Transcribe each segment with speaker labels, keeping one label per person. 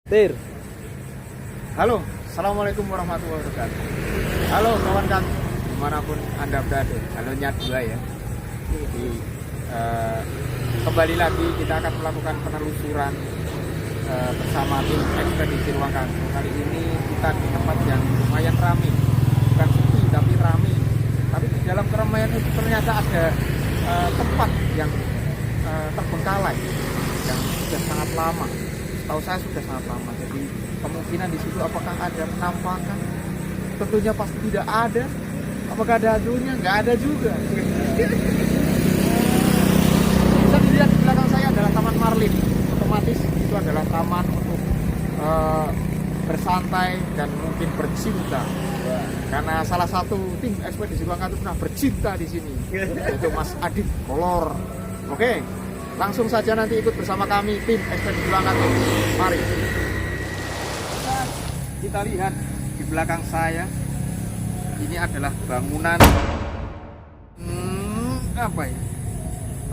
Speaker 1: Tir. Halo, assalamualaikum warahmatullahi wabarakatuh. Halo kawan kan, dimanapun anda berada. Halonya dua ya. Jadi kembali lagi kita akan melakukan penelusuran bersama tim ekspedisi Ruang Kantru. Kali ini kita di tempat yang lumayan ramai, bukan sepi tapi ramai. Tapi di dalam keramaian itu ternyata ada tempat yang terbengkalai, yang sudah sangat lama. Tahu saya sudah sangat lama, jadi kemungkinan di situ apakah ada penampakan? Tentunya pasti tidak ada. Apakah ada hantunya? Nggak ada juga. Bisa dilihat di belakang saya adalah Taman Marlin. Otomatis itu adalah taman untuk bersantai dan mungkin bercinta. Karena salah satu tim ekspedisi Ruang Kantru pernah bercinta di sini, yaitu Mas Adit Kolor. Oke. Langsung saja nanti ikut bersama kami tim ekspedisi Ruang Kantru. Mari. Kita lihat di belakang saya. Ini adalah bangunan apa ya?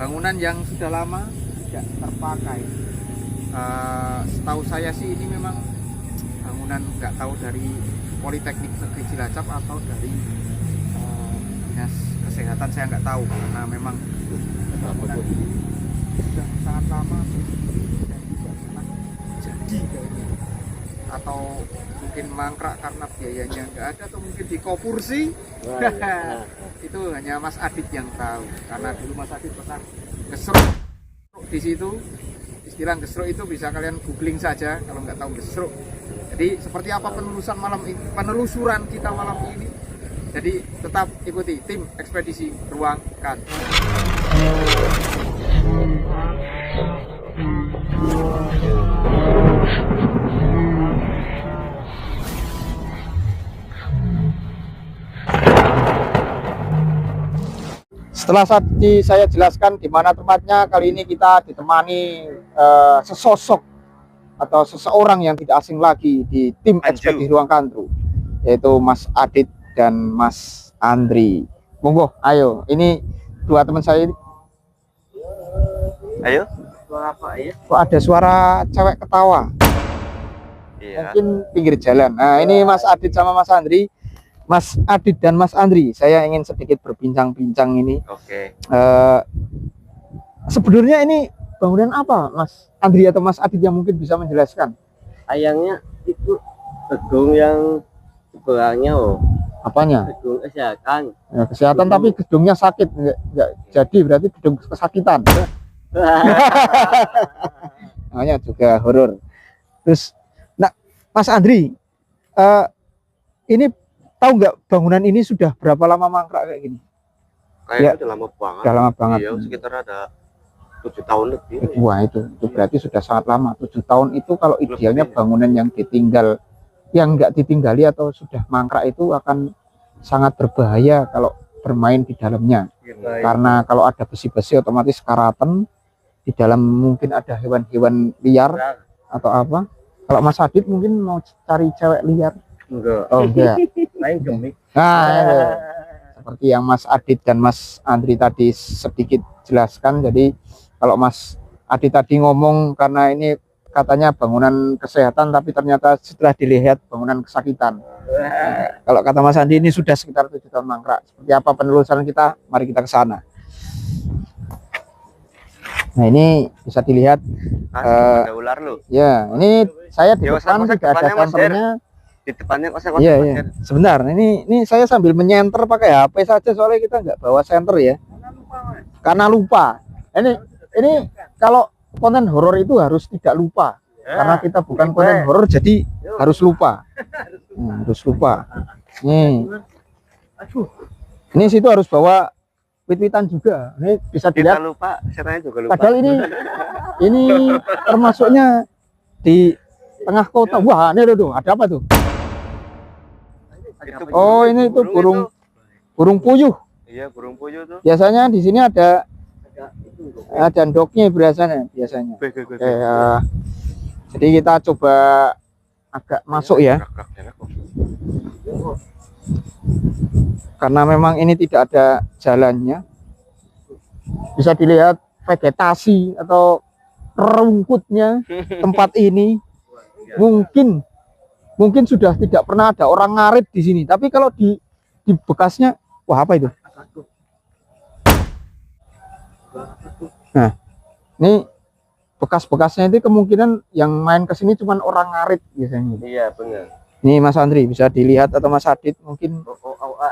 Speaker 1: Bangunan yang sudah lama tidak terpakai. Setahu saya sih ini memang bangunan nggak tahu dari Politeknik Negeri Cilacap atau dari Dinas Kesehatan, saya nggak tahu karena memang bangunan sudah sangat lama dan tidak pernah jadi kayaknya, atau mungkin mangkrak karena biayanya nggak ada, atau mungkin dikopursi. Itu hanya Mas Adit yang tahu, karena dulu Mas Adit pernah gesruk di situ. Istilah gesruk itu bisa kalian googling saja kalau nggak tahu gesruk. Jadi seperti apa penelusuran kita malam ini. Jadi tetap ikuti tim ekspedisi Ruang Kantru. Setelah saya jelaskan di mana tempatnya, kali ini kita ditemani sesosok atau seseorang yang tidak asing lagi di tim ekspedisi Ruang Kantru, yaitu Mas Adit dan Mas Andri. Monggo, ayo. Ini dua teman saya ini.
Speaker 2: Ayo. Suara apa ya?
Speaker 1: Kok ada suara cewek ketawa?
Speaker 2: Iya.
Speaker 1: Mungkin pinggir jalan. Nah, ini Mas Adit sama Mas Andri. Mas Adit dan Mas Andri, saya ingin sedikit berbincang-bincang ini.
Speaker 2: Oke.
Speaker 1: Sebenarnya ini bangunan apa, Mas Andri atau Mas Adit, yang mungkin bisa menjelaskan?
Speaker 2: Ayangnya itu gedung yang sebelahnya,
Speaker 1: Apanya?
Speaker 2: gedung kesehatan.
Speaker 1: Ya, kesehatan, tapi gedungnya sakit, nggak jadi, berarti gedung kesakitan. Namanya juga horor. Terus, nah, Mas Andri, ini tahu nggak bangunan ini sudah berapa lama mangkrak kayak gini?
Speaker 2: Kayaknya
Speaker 1: Ya,
Speaker 2: udah lama banget.
Speaker 1: Udah lama banget.
Speaker 2: Iya, sekitar ada 7 tahun lebih.
Speaker 1: Wah, itu berarti sudah sangat lama. 7 tahun itu kalau idealnya bangunan yang ditinggal, yang nggak ditinggali atau sudah mangkrak itu akan sangat berbahaya kalau bermain di dalamnya. Karena kalau ada besi-besi otomatis karatan, di dalam mungkin ada hewan-hewan liar atau apa. Kalau Mas Adit mungkin mau cari cewek liar.
Speaker 2: Enggak.
Speaker 1: Oh, enggak.
Speaker 2: Main gemik.
Speaker 1: Nah, seperti yang Mas Adit dan Mas Andri tadi sedikit jelaskan. Jadi kalau Mas Adit tadi ngomong karena ini katanya bangunan kesehatan, tapi ternyata setelah dilihat bangunan kesakitan. Kalau kata Mas Andi ini sudah sekitar 7 tahun mangkrak. Seperti apa penelusuran kita? Mari kita ke sana. Nah, ini bisa dilihat.
Speaker 2: Ada ular loh.
Speaker 1: Ya, ini saya di
Speaker 2: Ya,
Speaker 1: depan tidak ada senternya.
Speaker 2: Di depannya kosong.
Speaker 1: Iya, iya. Sebentar, ini saya sambil menyenter pakai HP saja, soalnya kita nggak bawa senter ya. Karena lupa. Ini kalau konten horor itu harus tidak lupa. Karena kita bukan konten horor, jadi harus lupa. Harus lupa. Nih. Ini situ harus bawa wit-witan juga. Ini bisa dilihat.
Speaker 2: Kita lupa, setannya juga lupa.
Speaker 1: Padahal ini termasuknya di tengah kota. Wah, ini tuh, ada apa tuh? Oh, ini tuh burung puyuh.
Speaker 2: Iya, burung puyuh tuh.
Speaker 1: Biasanya di sini ada ndoknya biasanya. Jadi kita coba agak masuk ya. Karena memang ini tidak ada jalannya. Bisa dilihat vegetasi atau rumputnya tempat ini. mungkin sudah tidak pernah ada orang ngarit di sini. Tapi kalau di bekasnya, wah apa itu? Nah, ini bekas-bekasnya itu kemungkinan yang main ke sini cuma orang ngarit biasanya.
Speaker 2: Iya, benar.
Speaker 1: Nih Mas Andri bisa dilihat atau Mas Adit mungkin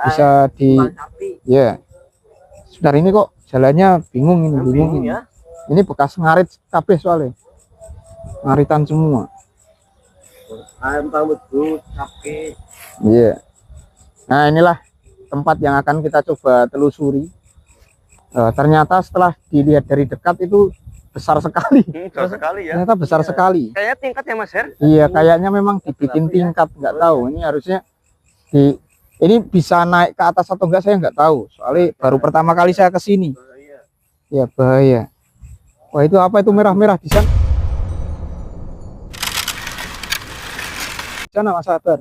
Speaker 1: bisa di ya. Sebentar ini kok jalannya bingung ini.
Speaker 2: Ya.
Speaker 1: Ini bekas ngarit kabeh soalnya. Ngaritan semua.
Speaker 2: Ayam rambut capek.
Speaker 1: Iya. Nah, inilah tempat yang akan kita coba telusuri. Ternyata setelah dilihat dari dekat itu besar sekali.
Speaker 2: Besar sekali ya.
Speaker 1: Ternyata besar sekali.
Speaker 2: Kayaknya tingkat ya Mas Her.
Speaker 1: Iya, kayaknya memang dibikin tingkat, nggak tahu. Ini harusnya ini bisa naik ke atas atau enggak saya nggak tahu. Soalnya baru pertama kali saya ke sini. Ya bahaya. Wah, itu apa itu merah-merah di sana? Di sana Mas Sabar.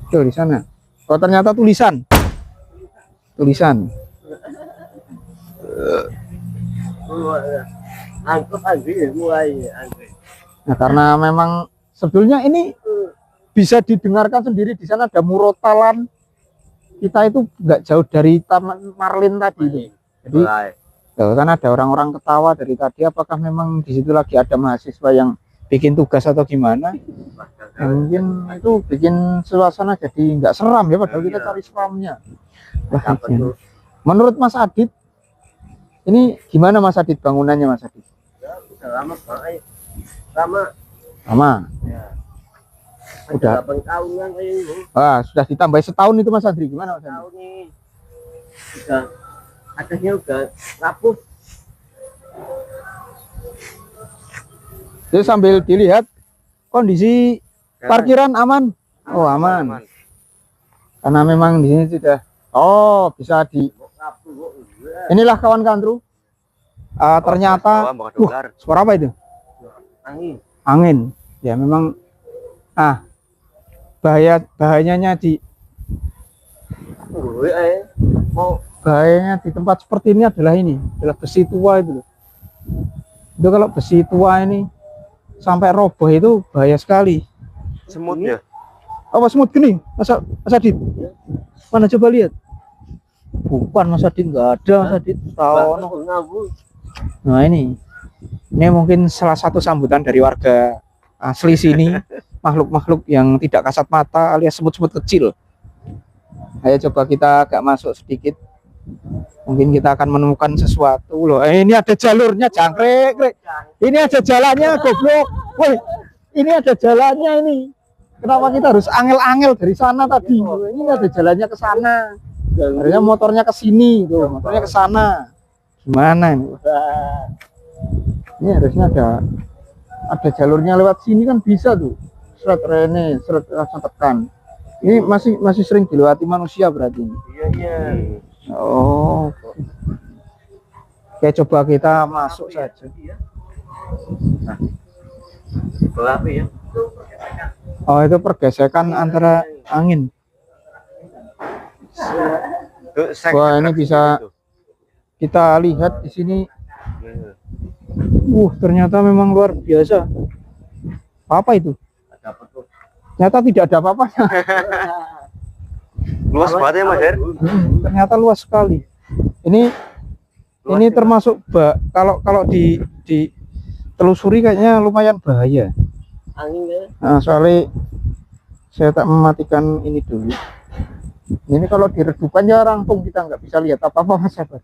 Speaker 1: Tuh di sana. Oh, ternyata tulisan. Tulisan. Nah, karena memang sebetulnya ini bisa didengarkan sendiri, di sana ada murotalan. Kita itu nggak jauh dari Taman Marlin tadi itu. Jadi kan ada orang-orang ketawa dari tadi. Apakah memang di situ lagi ada mahasiswa yang bikin tugas atau gimana? Ya, mungkin itu bikin suasana jadi nggak seram ya, padahal kita cari seramnya. Menurut Mas Adit, ini gimana Mas Adit bangunannya Mas Adit?
Speaker 2: Lama. Ya.
Speaker 1: Udah
Speaker 2: 8 tahunan ini.
Speaker 1: sudah ditambah setahun itu Mas Adri, gimana Mas Adri?
Speaker 2: Tahun ini udah atasnya udah rapuh.
Speaker 1: Jadi sambil dilihat kondisi parkiran aman. Oh aman. Karena memang di sini sudah bisa di. Inilah kawan-kawan Tru. Ternyata suara apa itu? Angin. Ya memang bahayanya di tempat seperti ini adalah besi tua itu loh. Itu kalau besi tua ini sampai roboh itu bahaya sekali.
Speaker 2: Semut ya?
Speaker 1: Apa semut gini? Mas Adit? Mana coba lihat? Bukan Mas Adit, nggak ada Mas Adit. Nah ini mungkin salah satu sambutan dari warga asli sini, makhluk-makhluk yang tidak kasat mata alias semut-semut kecil. Ayo coba kita agak masuk sedikit, mungkin kita akan menemukan sesuatu loh. Ini ada jalurnya, jangkrik. Ini ada jalannya, goblok. Woi, ini ada jalannya ini. Kenapa kita harus angel-angel dari sana tadi? Ini ada jalannya ke sana. Harusnya motornya ke sini, tuh, motornya ke sana. Gimana ini? Ini harusnya ada jalurnya lewat sini kan bisa tuh. Seret rene, seret rasa tekan. Ini masih sering dilewati manusia berarti.
Speaker 2: Iya.
Speaker 1: Oh. Oke, coba kita masuk saja.
Speaker 2: Ya?
Speaker 1: Oh, itu pergesekan antara angin. Wah, ini bisa kita lihat di sini. Ternyata memang luar biasa. Apa itu? Ternyata tidak ada apa-apanya.
Speaker 2: Luas banget ya Mas Her.
Speaker 1: Ternyata luas sekali. Ini termasuk kalau di telusuri kayaknya lumayan bahaya.
Speaker 2: Anginnya.
Speaker 1: Nah, soalnya saya tak mematikan ini dulu. Ini kalau diredupan ya rampung, kita nggak bisa lihat apa-apa Mas Sabar.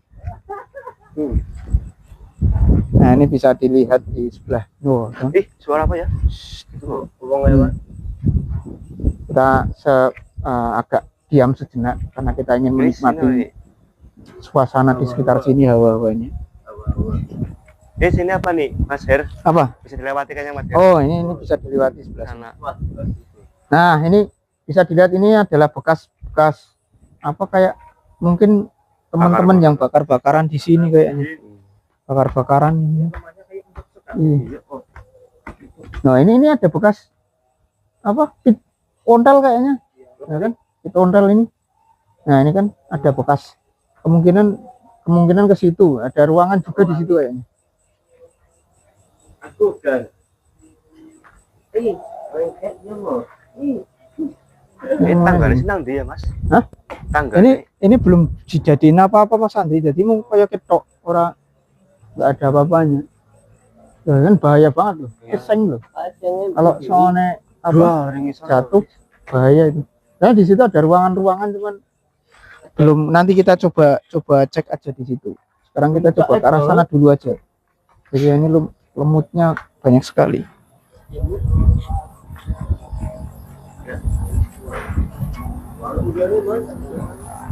Speaker 1: Nah ini bisa dilihat di sebelah.
Speaker 2: Suara apa ya?
Speaker 1: Kita agak diam sejenak karena kita ingin menikmati suasana di sekitar sini, hawa-hawanya.
Speaker 2: Sini apa nih Mas Her?
Speaker 1: Apa?
Speaker 2: Bisa dilewati kayaknya Mas Her.
Speaker 1: Oh ini bisa dilewati sebelah sana. Nah ini bisa dilihat, ini adalah bekas apa kayak mungkin teman-teman yang bakar-bakaran di sini kayaknya. Bakar-bakaran ini. Nah ini ada bekas apa pit ontel kayaknya, ya kan? Pit ontel ini. Nah ini kan ada bekas, kemungkinan ke situ ada ruangan juga di situ kayaknya.
Speaker 2: Lengketnya mau.
Speaker 3: Ini tanggalnya senang dia Mas.
Speaker 4: Hah?
Speaker 3: Tanggal
Speaker 4: Ini belum dijadiin apa-apa Mas Andri, jadi mau kayak ketok orang nggak ada apa-apanya. Ya kan bahaya banget loh, keseng loh. Kalau soalnya apa jatuh bahaya itu. Nah di situ ada ruangan-ruangan cuman belum. Nanti kita coba cek aja di situ. Sekarang kita coba ke arah sana dulu aja. Jadi ini lemutnya banyak sekali.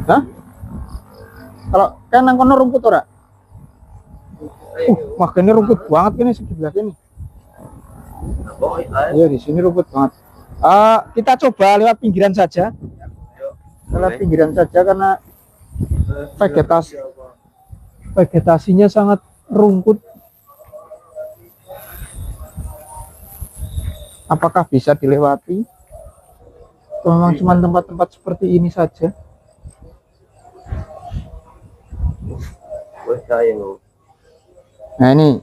Speaker 4: Hah? Kalau kan nang kono rumput ora? Wah, ini rumput banget ini sebelah sini. Iya, di sini rumput banget. Kita coba lewat pinggiran saja. Lewat pinggiran saja karena vegetasinya sangat rumput. Apakah bisa dilewati? Memang cuma tempat-tempat seperti ini saja. Nah ini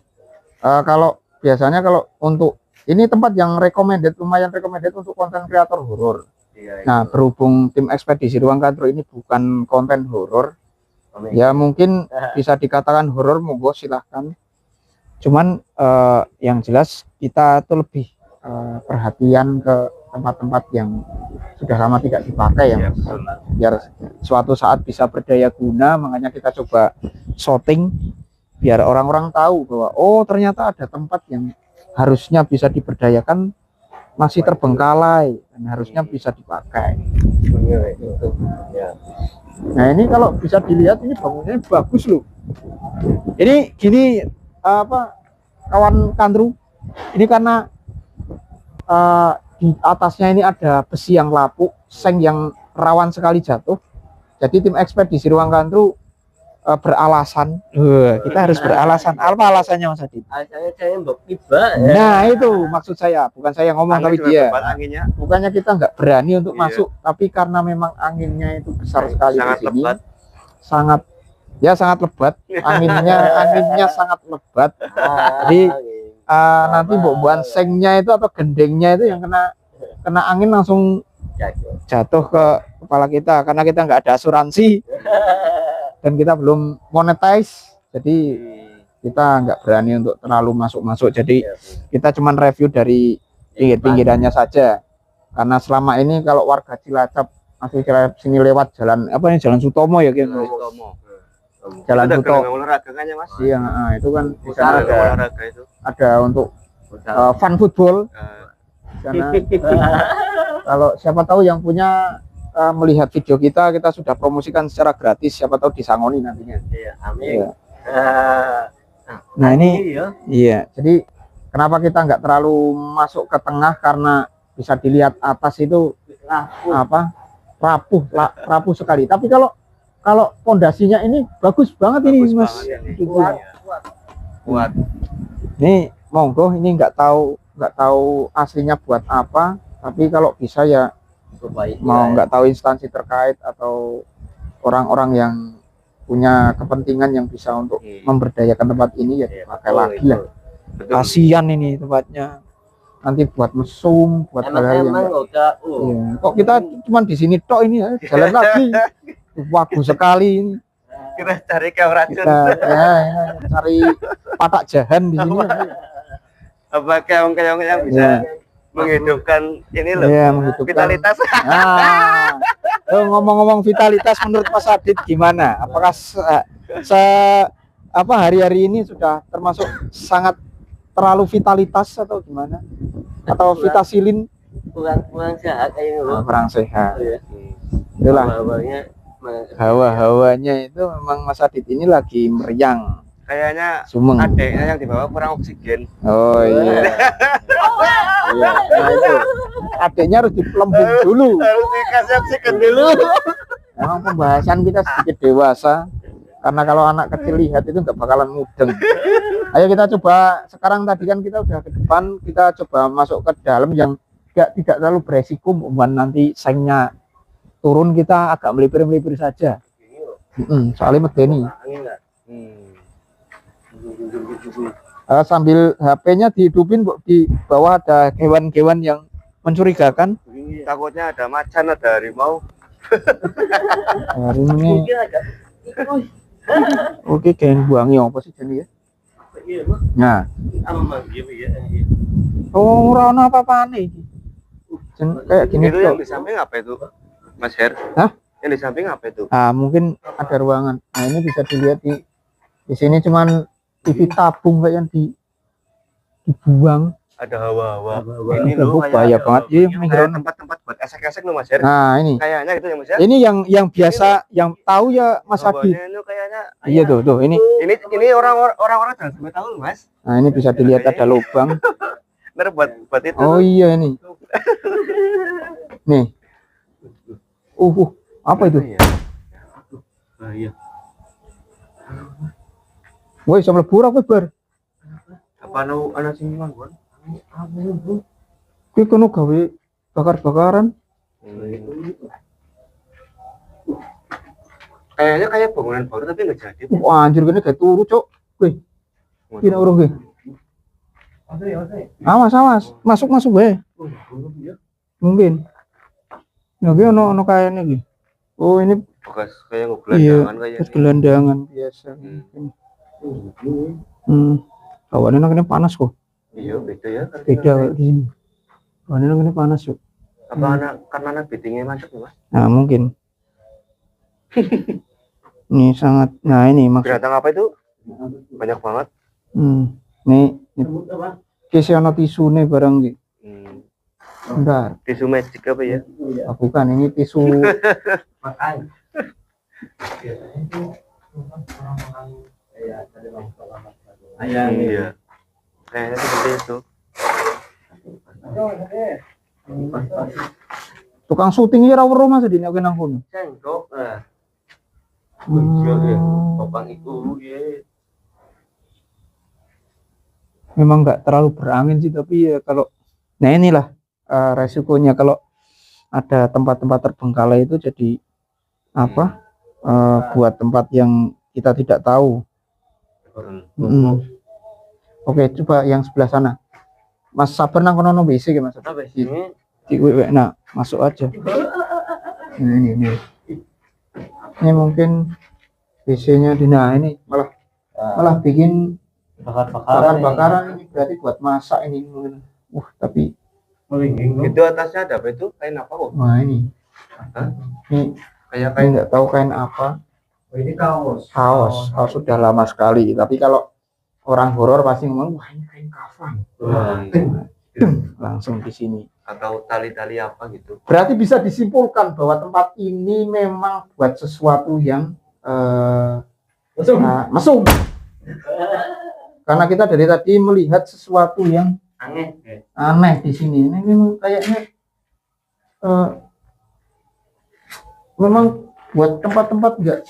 Speaker 4: kalau biasanya kalau untuk ini tempat yang lumayan recommended untuk konten kreator horor. Nah berhubung tim ekspedisi Ruang Kadro ini bukan konten horor, ya mungkin bisa dikatakan horor, monggo silahkan. Cuman yang jelas kita tuh lebih perhatian ke tempat-tempat yang sudah lama tidak dipakai ya, biar suatu saat bisa berdaya guna. Makanya kita coba shooting biar orang-orang tahu bahwa oh ternyata ada tempat yang harusnya bisa diberdayakan masih terbengkalai dan harusnya bisa dipakai gitu. Nah ini kalau bisa dilihat ini bangunannya bagus loh. Ini gini apa kawan Kandru, ini karena di atasnya ini ada besi yang lapuk, seng yang rawan sekali jatuh. Jadi tim ekspedisi Ruang Kadro beralasan, kita harus beralasan. Apa alasannya Mas Adit?
Speaker 2: Saya mbok tiba.
Speaker 4: Nah itu maksud saya, bukan saya ngomong tapi dia.
Speaker 3: Anginnya.
Speaker 4: Bukannya kita nggak berani untuk masuk, tapi karena memang anginnya itu besar sekali di sini, sangat lebat. Anginnya sangat lebat. Jadi nanti buan sengnya itu atau gendengnya itu yang kena angin langsung jatuh ke kepala kita, karena kita nggak ada asuransi dan kita belum monetize, jadi kita nggak berani untuk terlalu masuk. Jadi kita cuman review dari pinggir-pinggirannya saja, karena selama ini kalau warga Cilacap masih sini lewat jalan apa ini, Jalan Sutomo ya gitu. Jalan Sutomo. Iya, itu kan di sana ada untuk fun football. Karena kalau siapa tahu yang punya melihat video kita sudah promosikan secara gratis, siapa tahu disangoni nantinya.
Speaker 2: Iya, amin.
Speaker 4: Ya. Nah ini iya, jadi kenapa kita nggak terlalu masuk ke tengah, karena bisa dilihat atas itu rapuh sekali. Tapi kalau pondasinya ini bagus banget ini Mas. Kuat. Ini monggo, ini nggak tahu aslinya buat apa, tapi kalau bisa ya mau nggak tahu instansi terkait atau orang-orang yang punya kepentingan yang bisa untuk memberdayakan tempat ini ya pakai lagi lah. Kasihan ini tempatnya, nanti buat mesum, buat hal-hal yang kok kita cuma di sini tok ini ya, jalan lagi. Bagus sekali ini.
Speaker 3: Kita cari racun.
Speaker 4: Cari patak jahan di sini.
Speaker 3: Apa keong-keong yang bisa menghidupkan ini loh, vitalitas.
Speaker 4: Nah, ngomong-ngomong vitalitas, menurut Mas Adit gimana? Apakah hari-hari ini sudah termasuk sangat terlalu vitalitas atau gimana? Atau vitasilin?
Speaker 2: Kurang sehat kayaknya loh.
Speaker 4: Kurang sehat. Itulah. Hawa-hawanya itu memang Mas Adit ini lagi meriang.
Speaker 3: Kayaknya
Speaker 4: Sumeng.
Speaker 3: Adiknya yang dibawa kurang oksigen.
Speaker 4: Oh iya. Iya. Nah itu adiknya harus dipelembung dulu.
Speaker 3: Harus dikasih oksigen dulu.
Speaker 4: Memang pembahasan kita sedikit dewasa, karena kalau anak kecil lihat itu nggak bakalan mudeng. Ayo kita coba sekarang, tadi kan kita udah ke depan, kita coba masuk ke dalam yang tidak terlalu beresiko, nanti sengnya turun kita agak melipir-melipir saja. Soalnya medeni. sambil HP-nya dihidupin, Bu, di bawah ada hewan-hewan yang mencurigakan.
Speaker 3: Takutnya ada macan, ada harimau.
Speaker 4: Hari ini
Speaker 2: Mungkin ada.
Speaker 4: oke kayak buangi apa sih jadi ya?
Speaker 2: Iya, Mas.
Speaker 4: Nah,
Speaker 2: Apa Mas? Iya, iya.
Speaker 4: oh ora ono apa-apane iki. Kayak gini
Speaker 3: Itu yang
Speaker 4: tuh.
Speaker 3: di samping apa itu, Mas Her?
Speaker 4: Hah?
Speaker 3: Yang di samping apa itu?
Speaker 4: Ah, mungkin ada ruangan. Nah, ini bisa dilihat di sini cuman TV tabung kayak yang dibuang.
Speaker 3: Ada hawa-hawa.
Speaker 2: Hawa-hawa.
Speaker 3: Ini
Speaker 4: Oh,
Speaker 3: loh
Speaker 4: bahaya banget. Iya,
Speaker 3: kayak
Speaker 4: minggiran.
Speaker 3: tempat-tempat buat esek-esek loh Mas Her.
Speaker 4: Nah, ini.
Speaker 3: Kayaknya gitu ya Mas Her.
Speaker 4: Ini yang biasa yang tahu ya Mas Adi.
Speaker 3: Hawanya itu kayaknya.
Speaker 4: Iya tuh, ini.
Speaker 3: Ini orang-orang jangan sampai tahu Mas.
Speaker 4: Nah, ini bisa dilihat ada lubang.
Speaker 3: Ntar buat itu.
Speaker 4: Oh iya ini. Nih. Apa itu?
Speaker 3: Iya.
Speaker 2: Iya.
Speaker 4: Woi, sama lebur apa bar?
Speaker 3: Apa anak sing manggon?
Speaker 4: Kuwi kono gawe bakar-bakaran.
Speaker 3: Kayaknya kayak bangunan baru tapi nggak jadi.
Speaker 4: Wah, anjir kene kayak turu, Cuk. Wih, kira urung ge. Awas, awas. Masuk wae. Mungkin. Nah, ki ono kayane iki. Oh, ini
Speaker 3: Bekas kayak
Speaker 4: iya,
Speaker 3: ngegelandangan kayak.
Speaker 4: terus gelandangan biasa. Hawane nang kene panas kok.
Speaker 3: Iya, beda ya.
Speaker 4: Beda kayak di sini. Hawane nang kene panas, Cuk.
Speaker 3: Apa karena anak bitingnya macet ya, Mas?
Speaker 4: Nah, mungkin. Ini sangat, nah ini maksud.
Speaker 3: Binatang apa itu? Banyak banget.
Speaker 4: Nih kisi ono tisu nih barang nih. Bentar,
Speaker 3: Tisu magic apa ya?
Speaker 4: bukan ini tisu.
Speaker 2: Makan.
Speaker 3: Iya. Kayaknya seperti itu.
Speaker 4: Tukang syuting ora weruh Mas dene nang kono.
Speaker 3: Sendok. Nah, topang itu ya.
Speaker 4: Memang nggak terlalu berangin sih, tapi ya kalau nah inilah resikonya kalau ada tempat-tempat terbengkalai itu jadi apa? Buat tempat yang kita tidak tahu. Oke, coba yang sebelah sana. Mas sabar nang kono no WC ya Mas.
Speaker 3: Apa sih?
Speaker 4: Nah, masuk aja. Nah, ini. Ini mungkin WC-nya di nah ini malah bikin bakar-bakaran ini berarti buat masak ini mungkin. Tapi
Speaker 3: Itu atasnya ada apa itu? Kain apa kok?
Speaker 4: wah ini.
Speaker 3: Hah?
Speaker 4: Ini
Speaker 3: Kayak
Speaker 4: saya nggak tahu kain apa.
Speaker 2: Ini kaos.
Speaker 4: Kaos sudah lama sekali. Tapi kalau orang horor pasti ngomong wah ini kain kafan. Langsung di sini.
Speaker 3: Atau tali-tali apa gitu.
Speaker 4: Berarti bisa disimpulkan bahwa tempat ini memang buat sesuatu yang mesum. Karena kita dari tadi melihat sesuatu yang aneh di sini. Ini memang kayaknya memang buat tempat-tempat enggak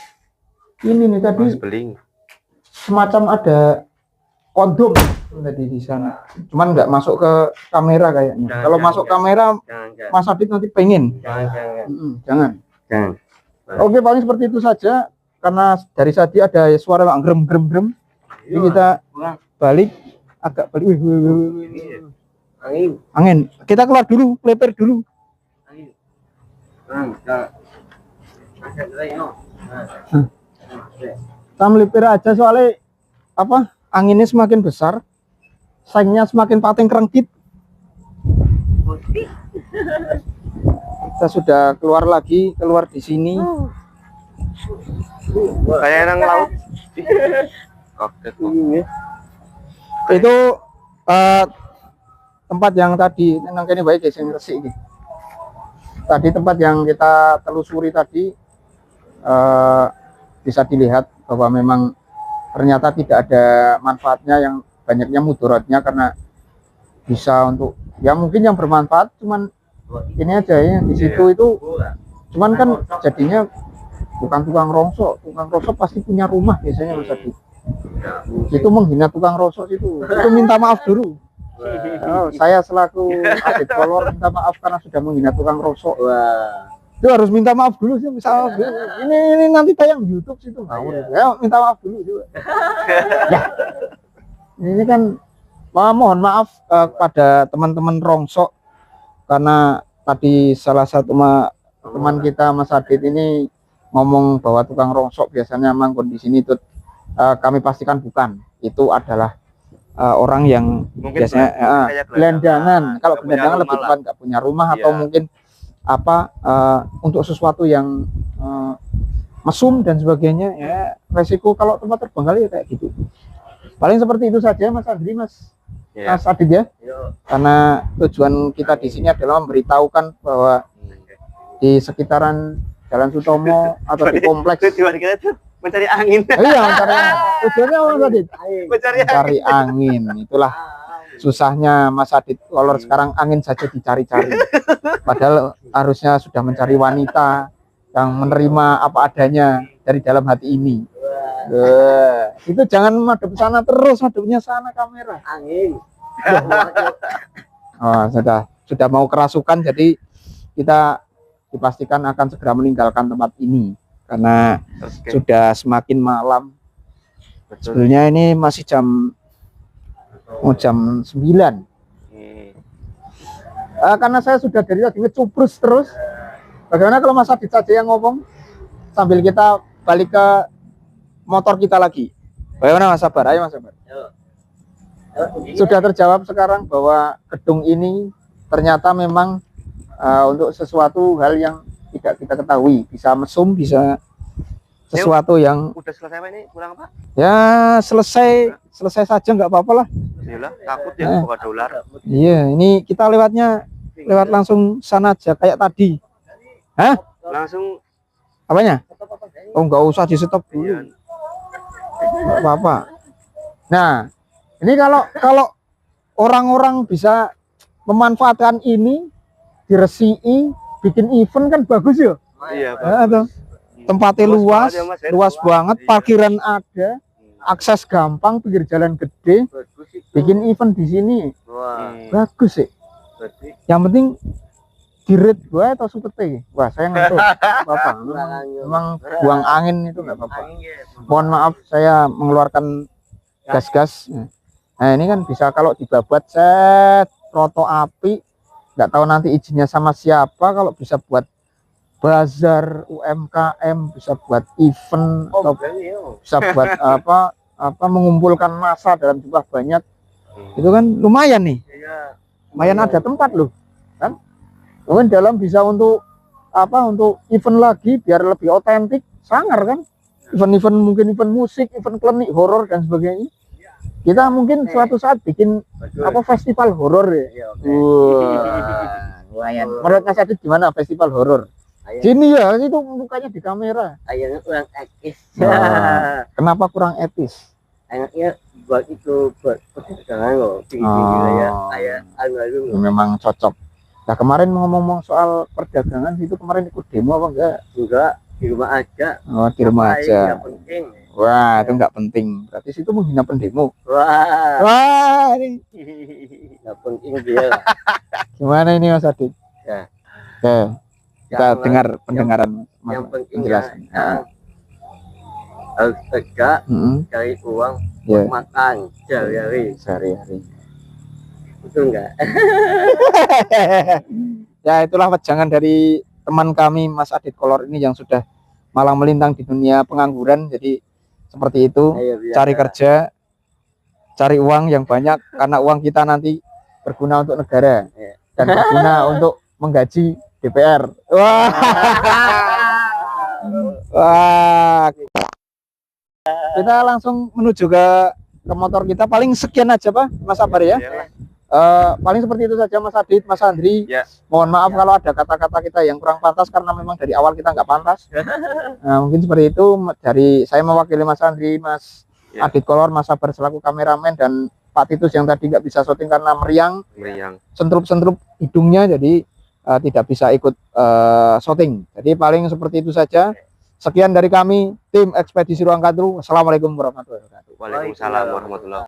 Speaker 4: ini nih tadi
Speaker 3: Mas beling.
Speaker 4: semacam ada kondom tadi di sana. Cuman nggak masuk ke kamera kayaknya. Kalau masuk kamera
Speaker 3: Jangan.
Speaker 4: Mas Adit nanti pengen.
Speaker 3: Jangan.
Speaker 4: Jangan. Oke, paling seperti itu saja karena dari tadi ada suara yang grem. Jadi kita balik agak balik. Angin. Kita keluar dulu, leper dulu. Kita melipir aja soalnya apa? Anginnya semakin besar, saingnya semakin pating kerengkit. Kita sudah keluar di sini.
Speaker 3: Kayak nang laut. Kaget kok.
Speaker 4: Itu tempat yang tadi nang kene bae guys yang resik iki. Tadi tempat yang kita telusuri tadi bisa dilihat bahwa memang ternyata tidak ada manfaatnya, yang banyaknya mudaratnya karena bisa untuk ya mungkin yang bermanfaat cuman ini aja ya di situ itu cuman kan jadinya bukan tukang rosok pasti punya rumah biasanya Mas Adi. Itu menghina tukang rosok itu minta maaf dulu. Saya selaku adik kolor minta maaf karena sudah menghina tukang rosok. Itu harus minta maaf dulu sih, misal ini nanti tayang di YouTube situ ngawur. Ya minta maaf dulu juga. Ya. Ini kan mohon maaf kepada teman-teman rongsok karena tadi salah satu teman kita Mas Adit ini ngomong bahwa tukang rongsok biasanya manggon di sini itu kami pastikan bukan. Itu adalah orang yang
Speaker 3: Mungkin
Speaker 4: biasanya
Speaker 3: kayak
Speaker 4: gelandangan. Kalau
Speaker 3: nggak punya
Speaker 4: gelandangan lebih
Speaker 3: rumah
Speaker 4: tepat nggak punya rumah atau
Speaker 3: Iya.
Speaker 4: mungkin apa untuk sesuatu yang mesum dan sebagainya ya resiko kalau tempat terbang kali ya kayak gitu. Paling seperti itu saja Mas Andri, Mas
Speaker 3: Iya.
Speaker 4: Mas Adit ya.
Speaker 2: Yo,
Speaker 4: Karena tujuan kita di sini adalah memberitahukan bahwa di sekitaran Jalan Sutomo atau di kompleks
Speaker 3: Tujuan kita tuh mencari angin.
Speaker 4: iya mencari tujuannya apa Mas Adit?
Speaker 3: Mencari angin.
Speaker 4: Mencari angin. Itulah susahnya Mas Adit kolor sekarang angin saja dicari-cari. Padahal harusnya sudah mencari wanita yang menerima apa adanya dari dalam hati ini. Itu jangan madep sana terus, madepnya sana kamera.
Speaker 2: angin.
Speaker 4: Oh, sudah mau kerasukan, jadi kita dipastikan akan segera meninggalkan tempat ini karena
Speaker 3: Oke.
Speaker 4: sudah semakin malam.
Speaker 3: Betul.
Speaker 4: Sebenarnya ini masih jam 9. Karena saya sudah dari tadi ngecubrus terus. Bagaimana kalau Mas Adit saja yang ngomong sambil kita balik ke motor kita lagi? Bagaimana Mas Sabar? Ayo Mas Sabar. Sudah terjawab sekarang bahwa gedung ini ternyata memang untuk sesuatu hal yang tidak kita ketahui, bisa mesum, bisa sesuatu yang
Speaker 3: Udah selesai Pak ini? Kurang apa?
Speaker 4: ya selesai saja nggak apa-apa lah.
Speaker 3: Iyalah, takut ya kalau ada ular.
Speaker 4: Iya, ini kita lewat langsung sana aja kayak tadi. Hah?
Speaker 3: Langsung
Speaker 4: Apanya? Oh, nggak usah di stop dulu.
Speaker 3: iya.
Speaker 4: Nggak apa-apa. Nah, ini kalau orang-orang bisa memanfaatkan ini, diresiki, bikin event kan bagus ya.
Speaker 3: Iya, Pak.
Speaker 4: Nah, tuh. Tempatnya luas,
Speaker 3: banget ya, Mas, ya.
Speaker 4: luas banget,
Speaker 3: Iya.
Speaker 4: parkiran ada, akses gampang, pinggir jalan gede,
Speaker 2: Bagus itu.
Speaker 4: bikin event di sini,
Speaker 2: Wah,
Speaker 4: bagus sih.
Speaker 2: berarti
Speaker 4: Yang penting dirit gua atau supete. Wah, saya ngantuk. Bapak, memang buang angin itu nggak apa-apa.
Speaker 2: angin ya.
Speaker 4: Mohon maaf saya mengeluarkan gas-gas. Nah, ini kan bisa kalau dibabat set roto api, nggak tahu nanti izinnya sama siapa. Kalau bisa buat bazar UMKM, bisa buat event
Speaker 2: Oh,
Speaker 4: atau
Speaker 2: berarti yo.
Speaker 4: bisa buat apa mengumpulkan massa dalam jumlah banyak. Itu kan lumayan nih.
Speaker 2: Iya.
Speaker 4: Lumayan ada tempat loh. Kan? Mungkin dalam bisa untuk untuk event lagi biar lebih otentik, sangar kan? Event-event mungkin event musik, event klinik horor dan sebagainya. Kita mungkin suatu saat bikin
Speaker 2: Betul.
Speaker 4: festival horor ya.
Speaker 2: Iya, oke.
Speaker 4: Wah, lumayan. Menurut Mas Adit gimana festival horor?
Speaker 2: Ayo,
Speaker 4: Sini ya, itu mukanya di kamera.
Speaker 2: ayahnya kurang etis.
Speaker 4: Wah. Kenapa kurang etis?
Speaker 2: Enaknya buat itu buat perdagangan loh. Tinggi-tinggi lah ya. Kayak alun-alun loh.
Speaker 4: Memang cocok. Nah, kemarin ngomong-ngomong soal perdagangan itu kemarin ikut demo apa enggak?
Speaker 2: Enggak, di rumah aja.
Speaker 4: Oh, di rumah
Speaker 2: Ngapain,
Speaker 4: aja.
Speaker 2: nggak penting.
Speaker 4: Wah, itu enggak penting. Berarti itu menghina pendemo.
Speaker 2: Wah,
Speaker 4: Wah, ini
Speaker 2: nggak penting dia.
Speaker 4: gimana ini Mas Adit?
Speaker 2: Ya.
Speaker 4: Oke, kita
Speaker 2: Yang-
Speaker 4: dengar pendengaran Mas
Speaker 2: yang penting
Speaker 4: penjelasan.
Speaker 2: harus kerja, cari uang
Speaker 4: Ya,
Speaker 2: buat makan sehari-hari.
Speaker 4: sehari-hari.
Speaker 2: Betul nggak?
Speaker 4: Ya, itulah wejangan dari teman kami Mas Adit Kolor ini yang sudah malang melintang di dunia pengangguran. Jadi seperti itu,
Speaker 2: Ayo, biasa.
Speaker 4: cari kerja, cari uang yang banyak karena uang kita nanti berguna untuk negara
Speaker 2: Iya.
Speaker 4: dan berguna untuk menggaji DPR. Wah. Wah. Kita langsung menuju ke motor kita. Paling sekian aja Pak, Mas Sabar ya.
Speaker 3: Iyalah.
Speaker 4: Paling seperti itu saja Mas Adit, Mas Andri.
Speaker 3: Ya.
Speaker 4: Mohon maaf kalau ada kata-kata kita yang kurang pantas karena memang dari awal kita nggak pantas. Nah, mungkin seperti itu dari saya mewakili Mas Andri, Mas
Speaker 3: Ya.
Speaker 4: Adit Kolor, Mas Sabar selaku kameramen dan Pak Titus yang tadi nggak bisa syuting karena meriang,
Speaker 3: Meriang.
Speaker 4: sentrup-sentrup hidungnya jadi tidak bisa ikut syuting. Jadi paling seperti itu saja. Sekian dari kami tim Ekspedisi Ruang Kadru. Assalamualaikum warahmatullahi wabarakatuh.
Speaker 3: Waalaikumsalam warahmatullahi